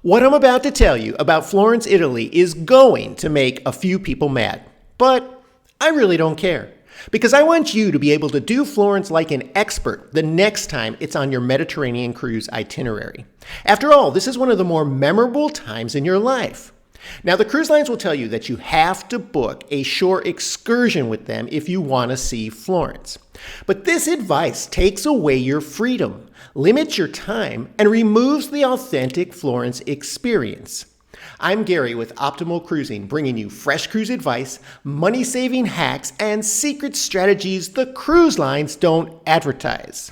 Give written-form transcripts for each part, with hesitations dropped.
What I'm about to tell you about Florence, Italy is going to make a few people mad, but I really don't care because I want you to be able to do Florence like an expert the next time it's on your Mediterranean cruise itinerary. After all, this is one of the more memorable times in your life. Now, the cruise lines will tell you that you have to book a shore excursion with them if you want to see Florence. But this advice takes away your freedom, limits your time, and removes the authentic Florence experience. I'm Gary with Optimal Cruising, bringing you fresh cruise advice, money-saving hacks, and secret strategies the cruise lines don't advertise.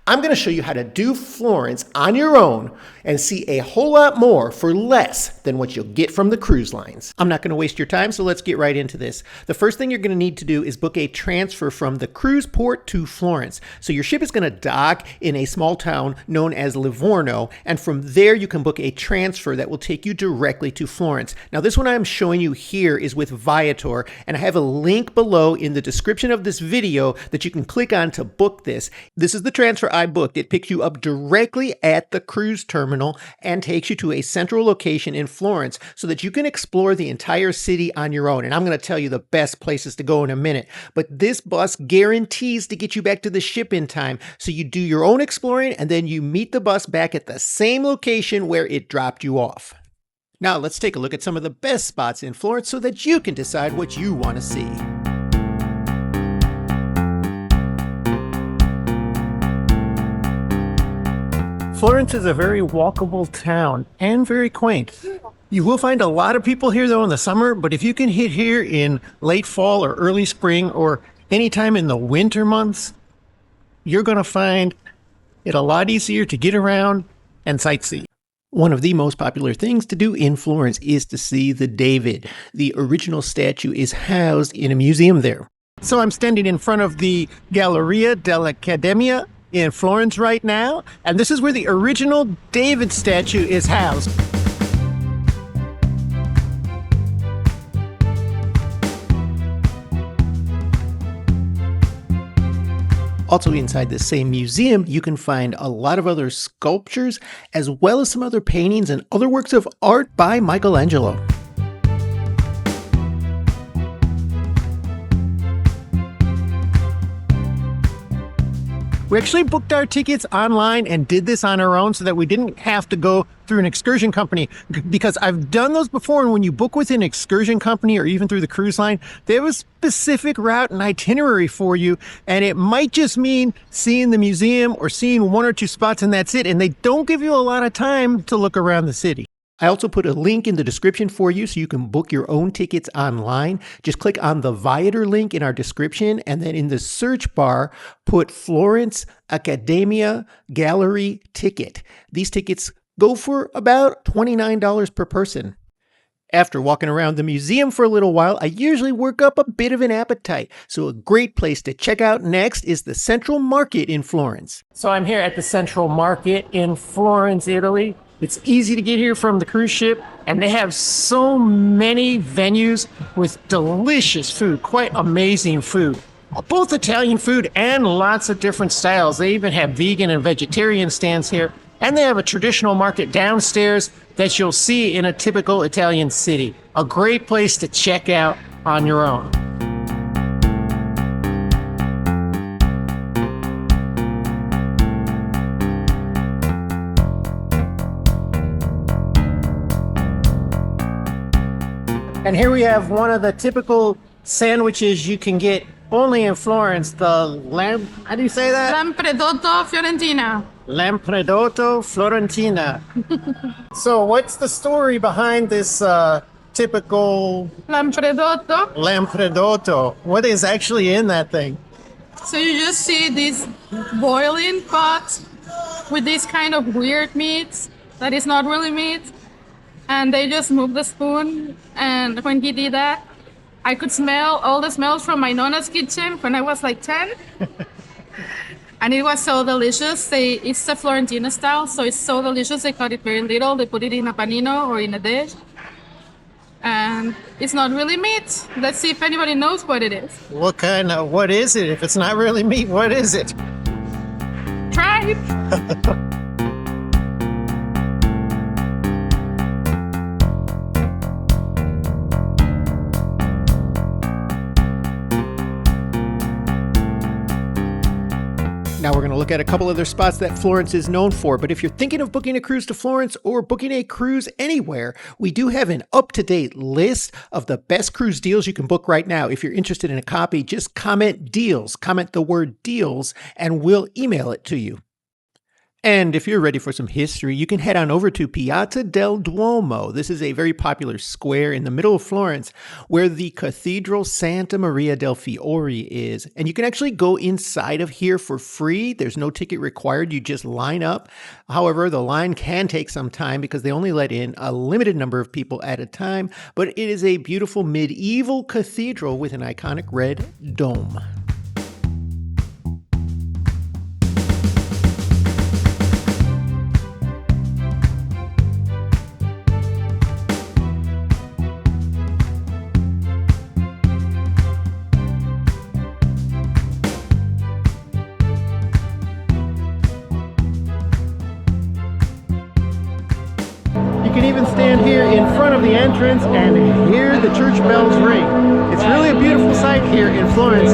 I'm going to show you how to do Florence on your own and see a whole lot more for less than what you'll get from the cruise lines. I'm not going to waste your time, so let's get right into this. The first thing you're going to need to do is book a transfer from the cruise port to Florence. So your ship is going to dock in a small town known as Livorno, and from there you can book a transfer that will take you directly to Florence. Now this one I'm showing you here is with Viator, and I have a link below in the description of this video that you can click on to book this. This is the transfer I booked. It picks you up directly at the cruise terminal and takes you to a central location in Florence so that you can explore the entire city on your own. And I'm going to tell you the best places to go in a minute. But this bus guarantees to get you back to the ship in time. So you do your own exploring and then you meet the bus back at the same location where it dropped you off. Now let's take a look at some of the best spots in Florence so that you can decide what you want to see. Florence is a very walkable town and very quaint. You will find a lot of people here though in the summer, but if you can hit here in late fall or early spring or anytime in the winter months, you're going to find it a lot easier to get around and sightsee. One of the most popular things to do in Florence is to see the David. The original statue is housed in a museum there. So I'm standing in front of the Galleria dell'Accademia in Florence right now, and this is where the original David statue is housed. Also inside the same museum, you can find a lot of other sculptures, as well as some other paintings and other works of art by Michelangelo. We actually booked our tickets online and did this on our own so that we didn't have to go through an excursion company, because I've done those before, and when you book with an excursion company or even through the cruise line, they have a specific route and itinerary for you, and it might just mean seeing the museum or seeing one or two spots and that's it, and they don't give you a lot of time to look around the city. I also put a link in the description for you so you can book your own tickets online. Just click on the Viator link in our description, and then in the search bar, put Florence Accademia Gallery ticket. These tickets go for about $29 per person. After walking around the museum for a little while, I usually work up a bit of an appetite. So a great place to check out next is the Central Market in Florence. So I'm here at the Central Market in Florence, Italy. It's easy to get here from the cruise ship, and they have so many venues with delicious food, quite amazing food. Both Italian food and lots of different styles. They even have vegan and vegetarian stands here, and they have a traditional market downstairs that you'll see in a typical Italian city. A great place to check out on your own. And here we have one of the typical sandwiches you can get only in Florence, the how do you say that? Lampredotto Fiorentina. Lampredotto Fiorentina. So what's the story behind this typical Lampredotto? Lampredotto? What is actually in that thing? So you just see this boiling pot with this kind of weird meat that is not really meat. And they just move the spoon, and when he did that, I could smell all the smells from my nonna's kitchen when I was like 10. And it was so delicious. It's the Florentina style, so it's so delicious. They cut it very little. They put it in a panino or in a dish. And it's not really meat. Let's see if anybody knows what it is. What is it? If it's not really meat, what is it? Try it. to look at a couple other spots that Florence is known for, but if you're thinking of booking a cruise to Florence or booking a cruise anywhere, we do have an up-to-date list of the best cruise deals you can book right now. If you're interested in a copy, just comment deals, comment the word deals, and we'll email it to you. And if you're ready for some history, you can head on over to Piazza del Duomo. This is a very popular square in the middle of Florence where the Cathedral Santa Maria del Fiore is. And you can actually go inside of here for free. There's no ticket required. You just line up. However, the line can take some time because they only let in a limited number of people at a time. But it is a beautiful medieval cathedral with an iconic red dome. You can even stand here in front of the entrance and hear the church bells ring. It's really a beautiful sight here in Florence.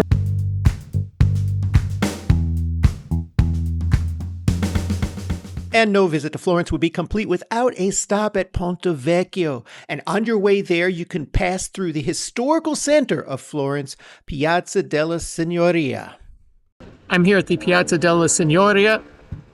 And no visit to Florence would be complete without a stop at Ponte Vecchio. And on your way there, you can pass through the historical center of Florence, Piazza Della Signoria. I'm here at the Piazza Della Signoria.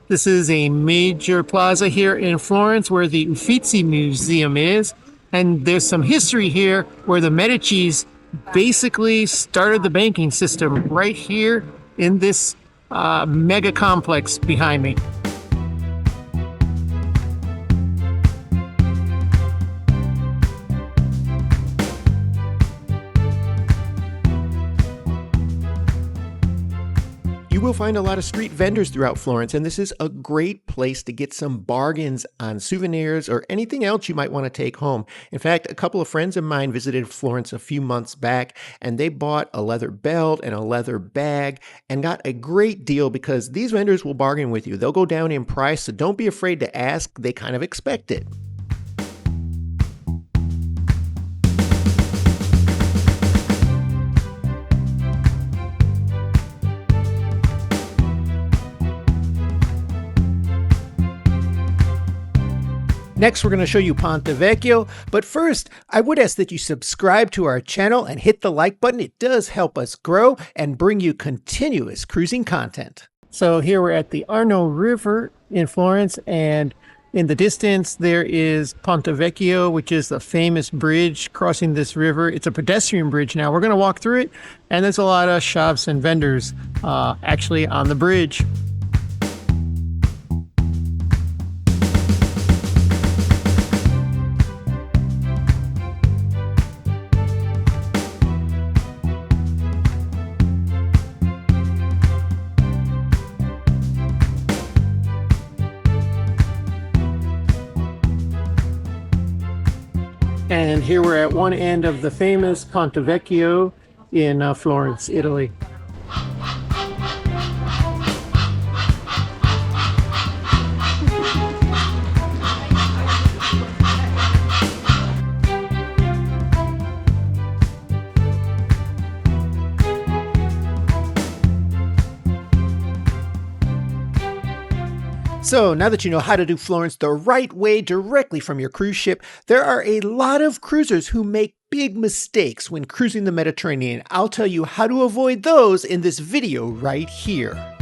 This is a major plaza here in Florence where the Uffizi Museum is. And there's some history here where the Medicis basically started the banking system right here in this mega complex behind me. You will find a lot of street vendors throughout Florence, and this is a great place to get some bargains on souvenirs or anything else you might want to take home. In fact, a couple of friends of mine visited Florence a few months back, and they bought a leather belt and a leather bag and got a great deal because these vendors will bargain with you. They'll go down in price, so don't be afraid to ask. They kind of expect it. Next, we're going to show you Ponte Vecchio, but first, I would ask that you subscribe to our channel and hit the like button. It does help us grow and bring you continuous cruising content. So here we're at the Arno River in Florence, and in the distance there is Ponte Vecchio, which is the famous bridge crossing this river. It's a pedestrian bridge now. We're going to walk through it, and there's a lot of shops and vendors actually on the bridge. And here we're at one end of the famous Ponte Vecchio in Florence, Italy. So now that you know how to do Florence the right way directly from your cruise ship, there are a lot of cruisers who make big mistakes when cruising the Mediterranean. I'll tell you how to avoid those in this video right here.